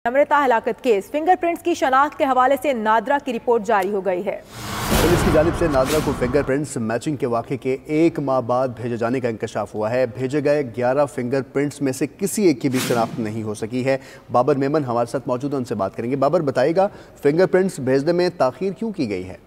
निमरता हलाकत case fingerprints की शनाख्त के हवाले से नादरा की रिपोर्ट जारी हो गई है। पुलिस की जानिब से नादरा को फिंगरप्रिंट्स मैचिंग के वाक़े के 1 माह बाद भेजे जाने का इंकशाफ हुआ है। भेजे गए 11 फिंगरप्रिंट्स में से किसी एक की भी शनाख्त नहीं हो सकी है। बाबर मेमन हमारे साथ मौजूद हैं, उनसे बात करेंगे। बाबर, बताइएगा फिंगरप्रिंट्स भेजने में ताख़ीर क्यों की गई है?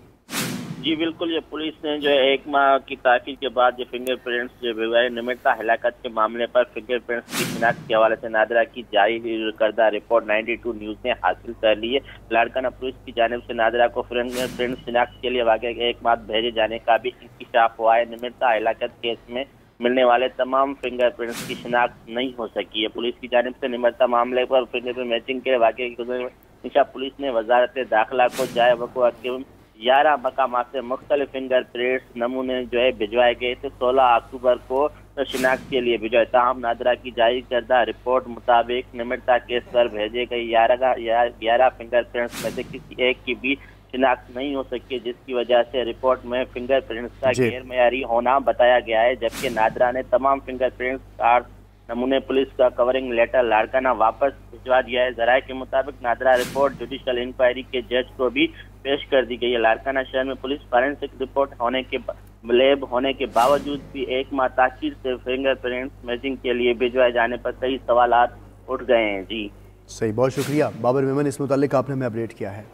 जी बिल्कुल, ये पुलिस ने जो है 1 माह की ताख़ीर के बाद ये फिंगरप्रिंट्स जो भेजे निमरता हलाकत के मामले पर फिंगरप्रिंट्स की शिनाख्त के हवाले से नादरा की जारी करदा रिपोर्ट 92 न्यूज़ ने हासिल कर ली है। लाड़काना पुलिस की जानिब से नादरा को फिंगरप्रिंट्स शिनाख्त के लिए वाक़े के 1 माह भेजे जाने का भी इंकशाफ हुआ है। निमरता हलाकत केस में मिलने वाले तमाम फिंगरप्रिंट्स की शिनाख्त नहीं हो सकी है। पुलिस की जानिब से निमरता मामले पर फिंगरप्रिंट मैचिंग के वाक़े की पुलिस ने वजारत दाखिला को जाए वक़्त के 11 मकाम से मुख्तलिफ फिंगरप्रिंट्स नमूने जो है भिजवाए गए थे। 16 अक्टूबर को शिनाख्त के लिए भिजवाए। ताहम नादरा की जारी करदा रिपोर्ट मुताबिक निमरता केस पर भेजे गए 11 फिंगरप्रिंट्स में से किसी एक की भी शिनाख्त नहीं हो सकी, जिसकी वजह से रिपोर्ट में फिंगरप्रिंट्स का गैर मयारी होना बताया गया है। जबकि नादरा ने तमाम फिंगरप्रिंट्स कार्ड नमूने पुलिस का कवरिंग लेटर लाड़काना वापस भिजवा दिया है। जराये के मुताबिक नादरा रिपोर्ट जुडिशल इंक्वायरी के जज को भी पेश कर दी गई है। लाड़काना शहर में पुलिस फॉरेंसिक रिपोर्ट लैब होने के बावजूद भी 1 माह ताख़ीर से फिंगरप्रिंट्स मैचिंग के लिए भिजवाए जाने पर कई सवालात उठ गए हैं। जी सही, बहुत शुक्रिया बाबर मेमन, इस मुतालिक आपने हमें अपडेट किया है।